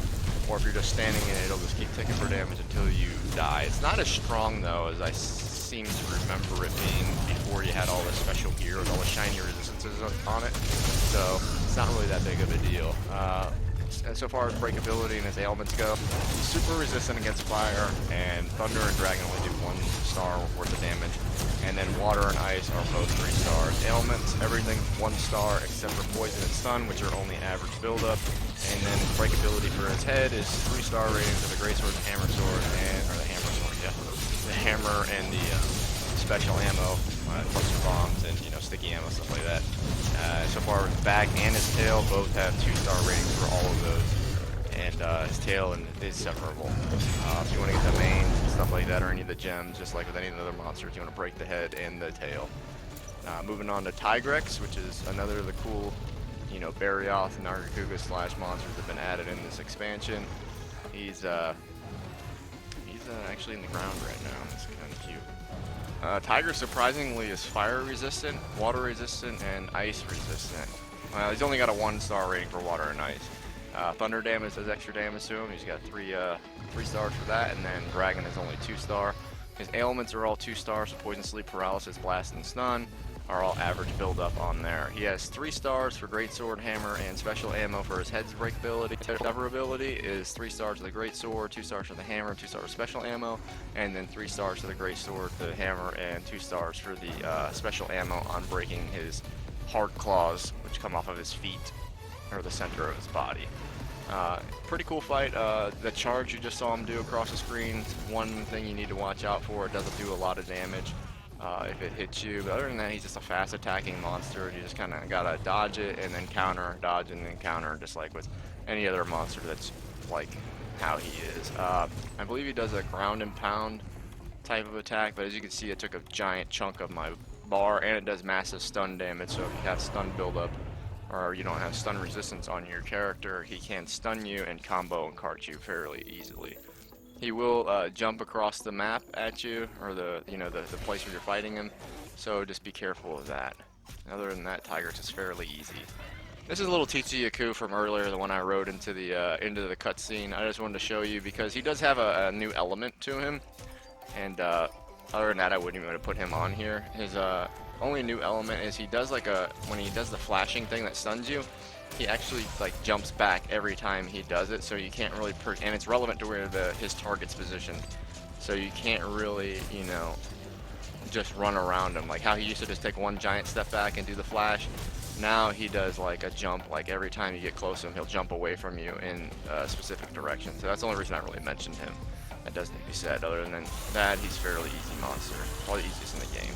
Or if you're just standing in it, it'll just keep ticking for damage until you die. It's not as strong though as seem to remember it being before you had all the special gear with all the shiny resistances on it, so it's not really that big of a deal. So far as breakability and his ailments go, he's super resistant against fire, and thunder and dragon only do 1 star worth of damage, and then water and ice are both 3 stars. Ailments, everything 1 star except for poison and stun, which are only average buildup, and then breakability for his head is 3 star rating for the greatsword and hammer sword, or the hammer sword, yeah, the hammer and the special ammo, cluster bombs, and sticky ammo, stuff like that. So far, his back and his tail both have 2 star ratings for all of those, and his tail is separable. If you want to get the mane, stuff like that, or any of the gems, just like with any of the other monsters, you want to break the head and the tail. Moving on to Tigrex, which is another of the cool, Barioth and Nargacuga slash monsters that have been added in this expansion. He's actually in the ground right now. It's kind of cute. Tiger surprisingly is fire resistant, water resistant, and ice resistant. Well, he's only got a 1 star rating for water and ice. Thunder damage does extra damage to him. He's got 3 stars for that, and then dragon is only 2 star. His ailments are all 2 stars, so poison, sleep, paralysis, blast, and stun are all average build up on there. He has 3 stars for greatsword, hammer, and special ammo for his head's breakability. Severability is 3 stars for the greatsword, 2 stars for the hammer, 2 stars for special ammo, and then 3 stars for the greatsword, the hammer, and 2 stars for the special ammo on breaking his hard claws, which come off of his feet or the center of his body. Pretty cool fight. The charge you just saw him do across the screen, one thing you need to watch out for. It doesn't do a lot of damage if it hits you, but other than that, he's just a fast attacking monster. You just kind of gotta dodge it and then counter, dodge and then counter, just like with any other monster that's like how he is. I believe he does a ground and pound type of attack, but as you can see, it took a giant chunk of my bar, and it does massive stun damage. So if you have stun buildup, or you don't have stun resistance on your character, he can stun you and combo and cart you fairly easily. He will jump across the map at you, or the place where you're fighting him, so just be careful of that. Other than that, Tiger's is fairly easy. This is a little Tichiyaku from earlier, the one I rode into the cutscene. I just wanted to show you because he does have a new element to him, and other than that, I wouldn't even want to put him on here. His only new element is he does when he does the flashing thing that stuns you, he actually jumps back every time he does it, so you can't really and it's relevant to where his target's positioned, so you can't really just run around him like how he used to just take one giant step back and do the flash. Now he does a jump, every time you get close to him he'll jump away from you in a specific direction. So that's the only reason I really mentioned him. That does need to be said. Other than that, he's fairly easy monster, probably the easiest in the game.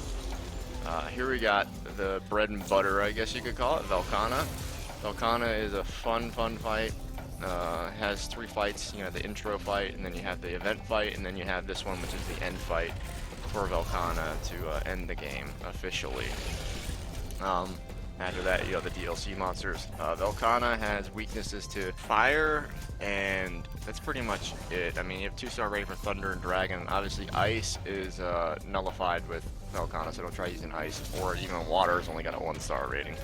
Here we got the bread and butter, I guess you could call it, Velkhana. Velkhana is a fun fight. Has 3 fights, the intro fight, and then you have the event fight, and then you have this one, which is the end fight for Velkhana to end the game officially. After that, you have the DLC monsters. Velkhana has weaknesses to fire, and that's pretty much it. I mean, you have 2 star rating for thunder and dragon. Obviously, ice is nullified with Velkhana, so don't try using ice, or even water has only got a 1 star rating.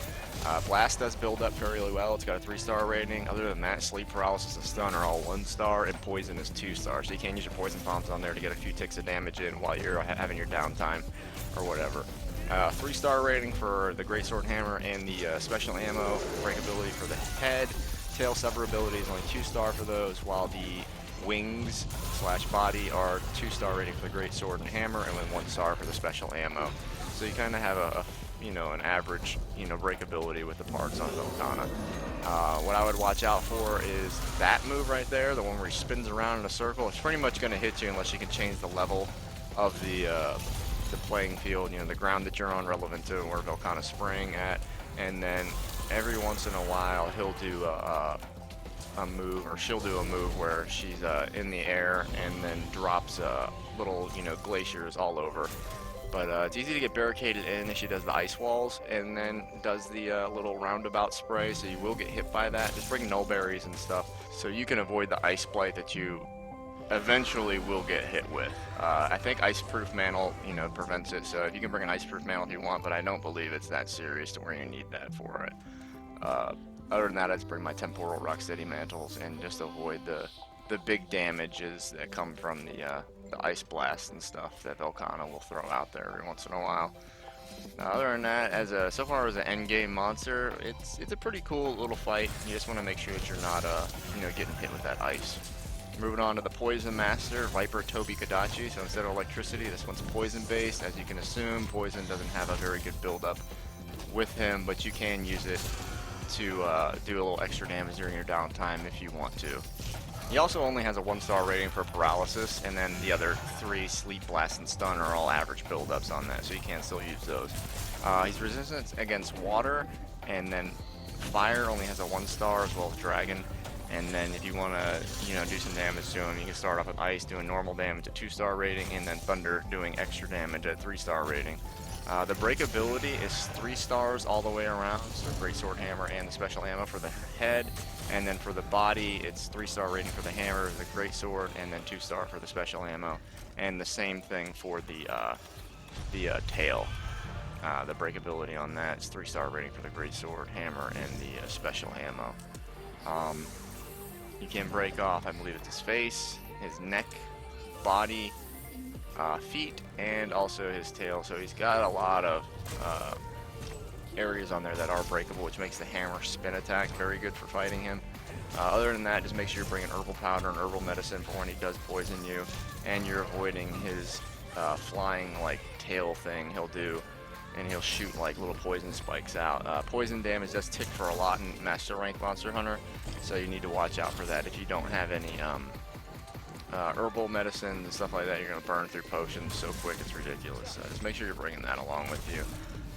Blast does build up fairly well. It's got a 3 star rating. Other than that, sleep, paralysis, and stun are all 1 star, and poison is 2 stars. So you can use your poison bombs on there to get a few ticks of damage in while you're having your downtime or whatever. 3 star rating for the greatsword hammer and the special ammo, breakability for the head. Tail severability is only 2 star for those, while the wings slash body are 2 star rating for the greatsword and hammer, and then 1 star for the special ammo. So you kind of have an average breakability with the parts on Velkhana. What I would watch out for is that move right there, the one where he spins around in a circle. It's pretty much going to hit you unless you can change the level of the playing field, the ground that you're on, relevant to where Velkhana's spraying at. And then every once in a while he'll do a move, or she'll do a move where she's in the air and then drops little glaciers all over. But it's easy to get barricaded in if she does the ice walls and then does the little roundabout spray, so you will get hit by that. Just bring null berries and stuff so you can avoid the ice blight that you eventually will get hit with. I think ice-proof mantle, prevents it, so if you can bring an ice-proof mantle if you want, but I don't believe it's that serious to where you need that for it. Other than that, I'd bring my temporal rocksteady mantles and just avoid the big damages that come from the ice blast and stuff that Velkhana will throw out there every once in a while. Other than that, so far as an end game monster, it's a pretty cool little fight. You just want to make sure that you're not getting hit with that ice. Moving on to the Poison Master, Viper Tobi Kadachi. So instead of electricity, this one's poison based. As you can assume, poison doesn't have a very good build-up with him, but you can use it to do a little extra damage during your downtime if you want to. He also only has a 1-star rating for paralysis, and then the other 3, sleep, blast, and stun, are all average build-ups on that, so you can still use those. He's resistant against water, and then fire only has a 1-star as well as dragon. And then if you want to, do some damage to him, you can start off with ice doing normal damage at 2-star rating, and then thunder doing extra damage at 3-star rating. The breakability is 3 stars all the way around, so great sword hammer and the special ammo for the head. And then for the body, it's 3-star rating for the hammer, the great sword, and then 2-star for the special ammo. And the same thing for the tail. The breakability on that is 3-star rating for the great sword, hammer, and the special ammo. You can break off, I believe it's his face, his neck, body, feet, and also his tail. So he's got a lot of areas on there that are breakable, which makes the hammer spin attack very good for fighting him. Other than that, just make sure you're bringing herbal powder and herbal medicine for when he does poison you, and you're avoiding his flying like tail thing he'll do, and he'll shoot like little poison spikes out. Poison damage does tick for a lot in Master Rank Monster Hunter, so you need to watch out for that. If you don't have any herbal medicine and stuff like that, you're going to burn through potions so quick it's ridiculous. So just make sure you're bringing that along with you.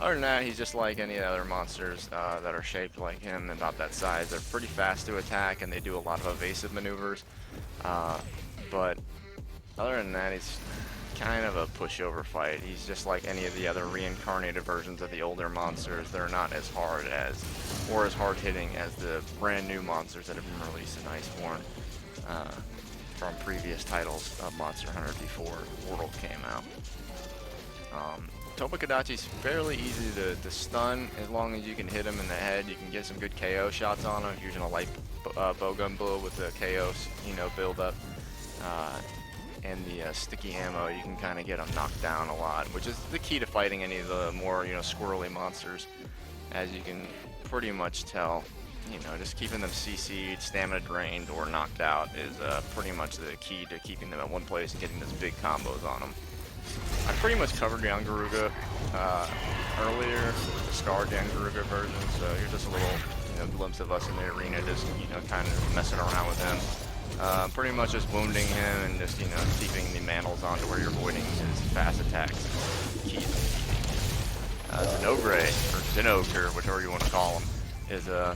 Other than that, he's just like any other monsters that are shaped like him, about that size. They're pretty fast to attack, and they do a lot of evasive maneuvers. But other than that, he's kind of a pushover fight. He's just like any of the other reincarnated versions of the older monsters. They're not as hard or as hard hitting as the brand new monsters that have been released in Iceborne from previous titles of Monster Hunter before World came out. Tobi Kadachi's fairly easy to stun as long as you can hit him in the head. You can get some good KO shots on him using a light bowgun blow with the KO build up. And the sticky ammo, you can kind of get them knocked down a lot, which is the key to fighting any of the more squirrely monsters. As you can pretty much tell, just keeping them CC'd, stamina drained, or knocked out is pretty much the key to keeping them at one place and getting those big combos on them. I pretty much covered Yangaruga earlier, the scarred Yangaruga version, so here's just a little glimpse of us in the arena, just kind of messing around with him. Pretty much just wounding him and just, keeping the mantles on to where you're avoiding his fast attacks. Keys. Zinogre, or Zinogre, whichever you want to call him, is the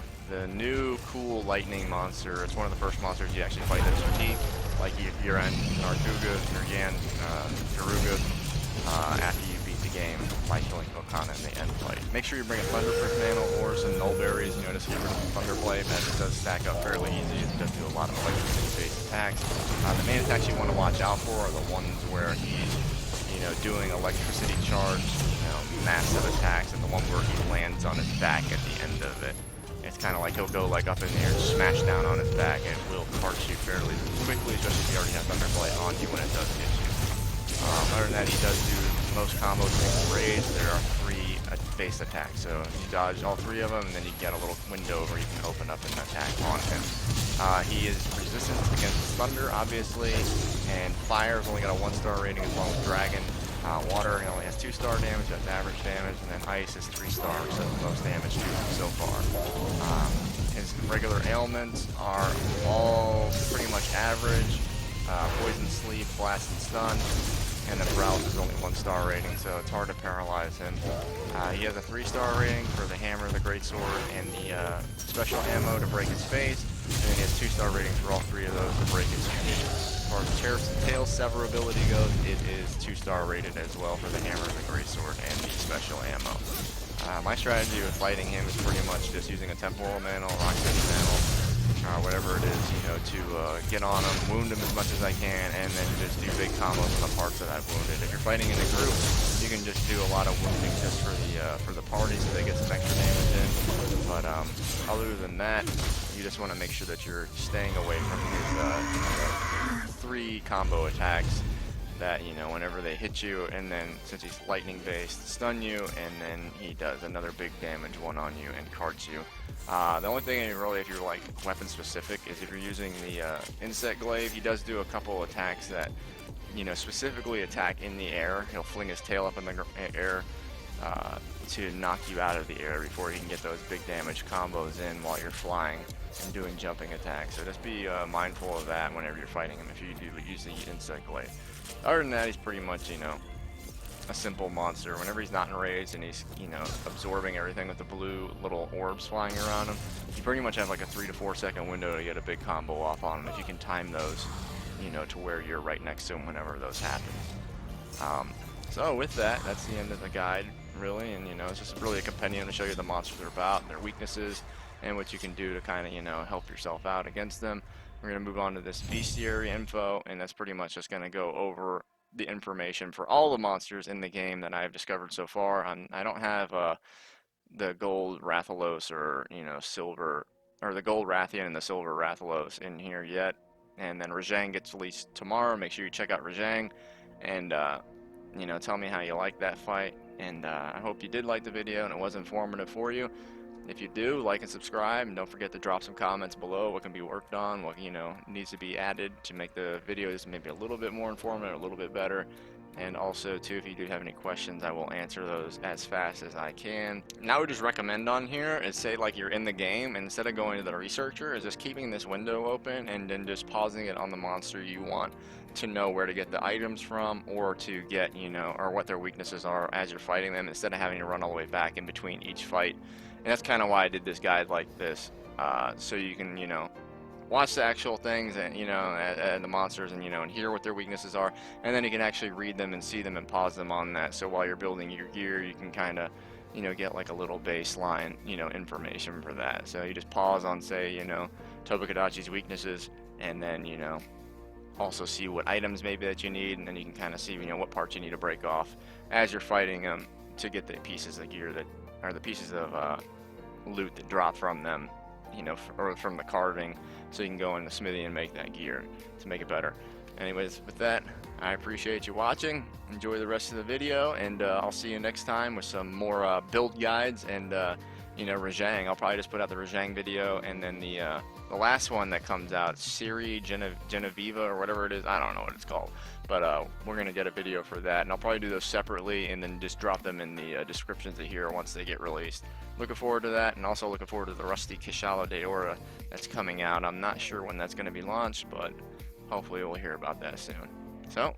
new cool lightning monster. It's one of the first monsters you actually fight that's unique, like you're in Narkuga, or Yan, Garuga, after you beat the game by killing Velkhana in the end fight. Make sure you bring a Thunderprick Mantle or some Nullberries, just get rid of the Thunderblade, as it does stack up fairly easy. It does do a lot of electricity-based attacks. The main attacks you want to watch out for are the ones where he's, doing electricity charge, massive attacks, and the one where he lands on his back at the end of it. It's kind of like he'll go like up in the air and smash down on his back, and it will crush you fairly quickly, especially if you already have Thunderblade on you when it does hit you. Other than that, he does do most combos in raids. There are 3 base attacks, so you dodge all 3 of them, and then you get a little window where you can open up an attack on him. He is resistant against thunder, obviously, and fire's only got a 1-star rating as well as dragon. Water, he only has 2-star damage, that's average damage, and then ice is 3 stars, so the most damage to him so far. His regular ailments are all pretty much average. Poison, sleep, blast, and stun. And then paralysis is only 1-star rating, so it's hard to paralyze him. He has a 3-star rating for the hammer, the greatsword, and the special ammo to break his face. And then he has 2-star ratings for all 3 of those to break his feet. As far as tail severability goes, it is 2-star rated as well for the hammer, the greatsword, and the special ammo. My strategy with fighting him is pretty much just using a temporal mantle, rock city mantle, whatever it is, to get on him, wound him as much as I can, and then just do big combos on the parts that I've wounded. If you're fighting in a group, you can just do a lot of wounding just for the party so they get some extra damage in. But other than that, you just want to make sure that you're staying away from his 3 combo attacks. that, you know, whenever they hit you, and then since he's lightning based, stun you, and then he does another big damage one on you and carts you. The only thing really, if you're like weapon specific, is if you're using the insect glaive, he does do a couple attacks that, you know, specifically attack in the air. He'll fling his tail up in the air to knock you out of the air before he can get those big damage combos in while you're flying and doing jumping attacks. So just be mindful of that whenever you're fighting him if you do use the insect glaive. Other than that, he's pretty much, you know, a simple monster. Whenever he's not enraged and he's, you know, absorbing everything with the blue little orbs flying around him, you pretty much have like a 3 to 4 second window to get a big combo off on him if you can time those, you know, to where you're right next to him whenever those happen. So with that, that's the end of the guide, really, and, you know, it's just really a compendium to show you the monsters they're about, their weaknesses, and what you can do to kind of, you know, help yourself out against them. We're going to move on to this bestiary info, and that's pretty much just going to go over the information for all the monsters in the game that I've discovered so far. I don't have the gold Rathalos or, you know, silver, or the gold Rathian and the silver Rathalos in here yet. And then Rajang gets released tomorrow. Make sure you check out Rajang, and you know, tell me how you like that fight. And I hope you did like the video and it was informative for you. If you do, like and subscribe, and don't forget to drop some comments below what can be worked on, what, you know, needs to be added to make the videos maybe a little bit more informative, a little bit better. And also, too, if you do have any questions, I will answer those as fast as I can. Now, I would just recommend on here is, say, like, you're in the game, and instead of going to the researcher, is just keeping this window open and then just pausing it on the monster you want to know where to get the items from, or to get, you know, or what their weaknesses are as you're fighting them, instead of having to run all the way back in between each fight. And that's kind of why I did this guide like this, so you can, you know, watch the actual things and, you know, and the monsters, and, you know, and hear what their weaknesses are, and then you can actually read them and see them and pause them on that. So while you're building your gear, you can kind of, you know, get like a little baseline, you know, information for that. So you just pause on, say, you know, Tobakadachi's weaknesses, and then, you know, also see what items maybe that you need, and then you can kind of see, you know, what parts you need to break off as you're fighting them to get the pieces of gear that, or the pieces of loot that drop from them, you know, or from the carving, so you can go in the smithy and make that gear to make it better. Anyways, with that, I appreciate you watching. Enjoy the rest of the video, and I'll see you next time with some more build guides and, you know, Rajang. I'll probably just put out the Rajang video, and then the last one that comes out, Siri Genevieve or whatever it is, I don't know what it's called, but we're going to get a video for that, and I'll probably do those separately and then just drop them in the descriptions of here once they get released. Looking forward to that, and also looking forward to the Rusty Kishala Deora that's coming out. I'm not sure when that's going to be launched, but hopefully we'll hear about that soon. So,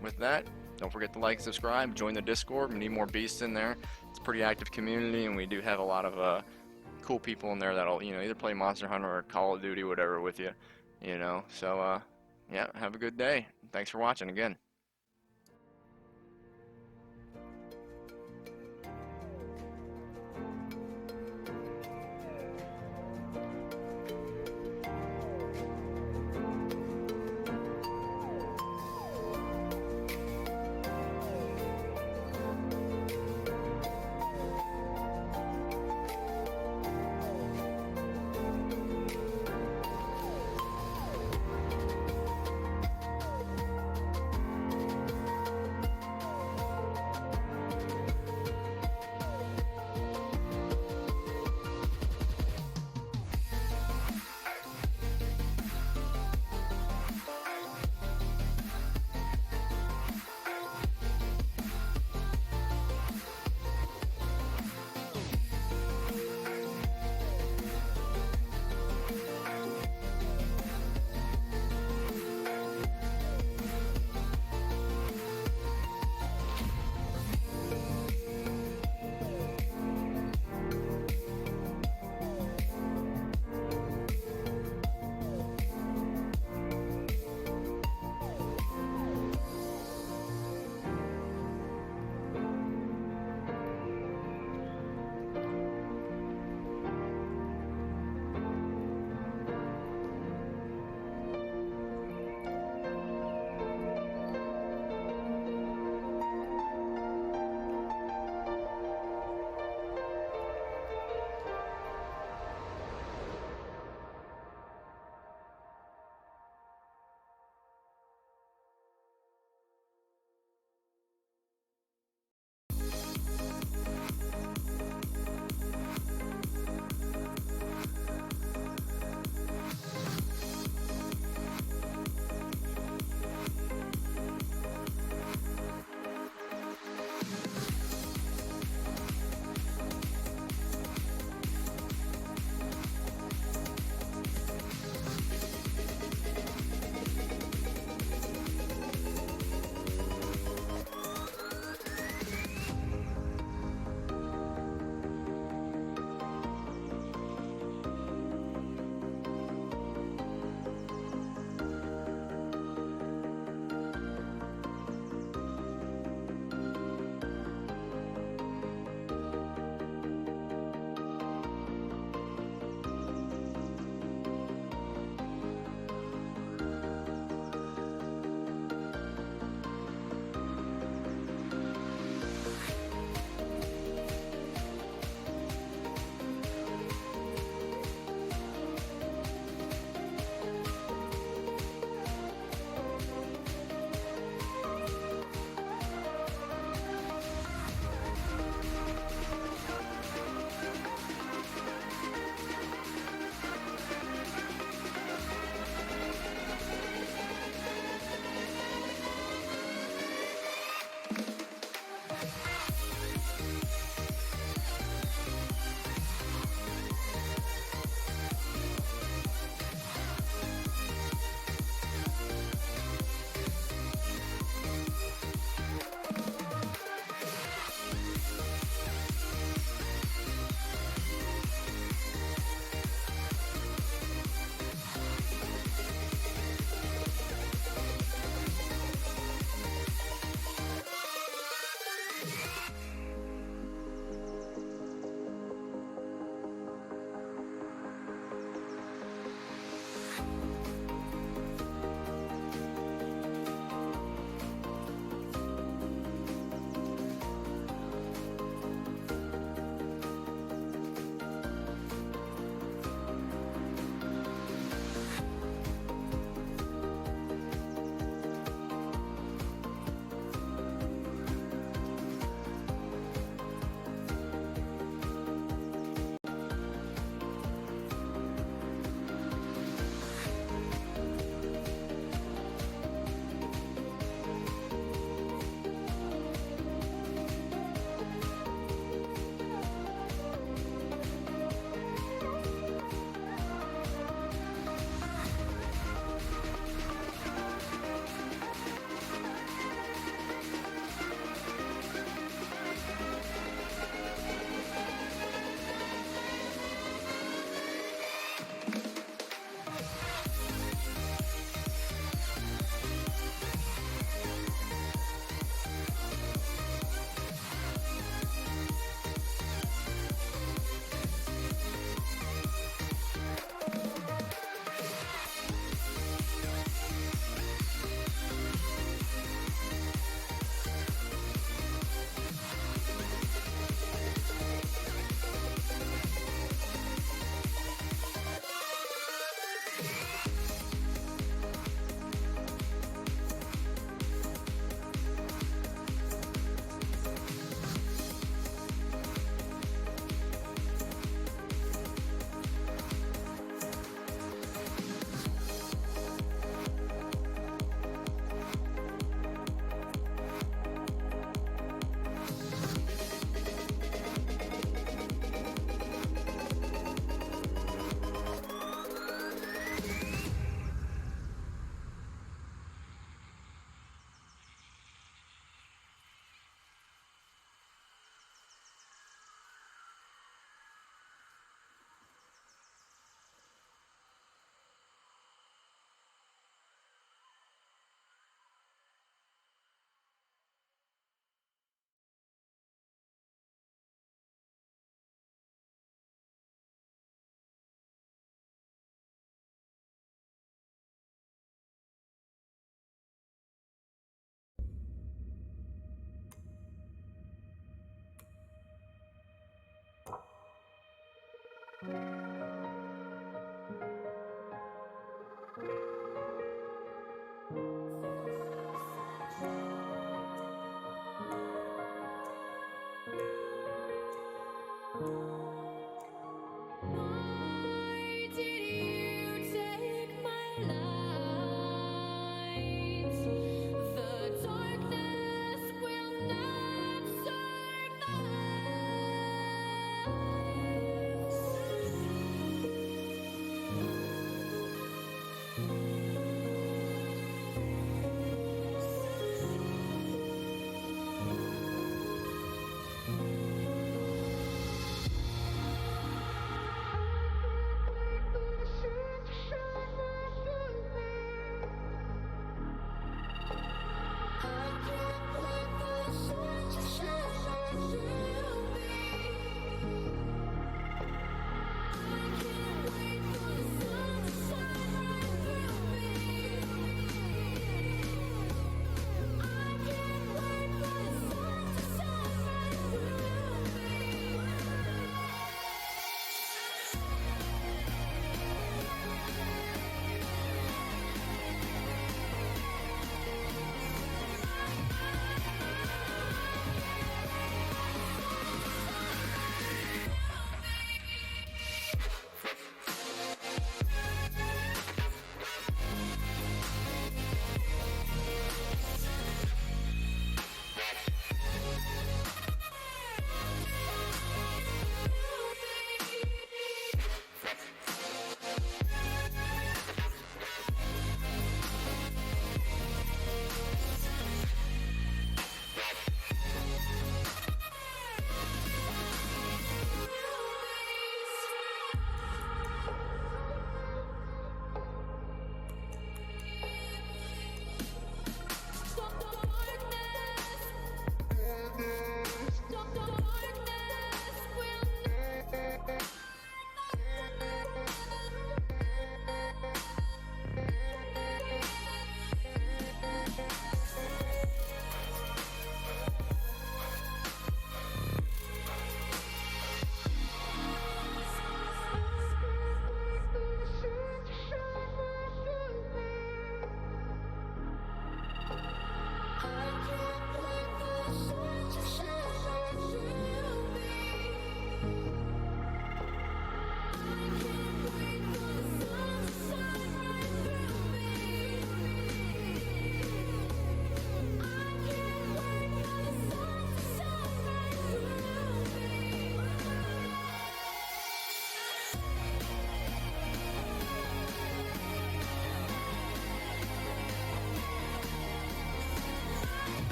with that, don't forget to like, subscribe, join the Discord. We need more beasts in there. It's a pretty active community, and we do have a lot of cool people in there that'll, you know, either play Monster Hunter or Call of Duty, whatever, with you, you know. So, yeah, have a good day. Thanks for watching again.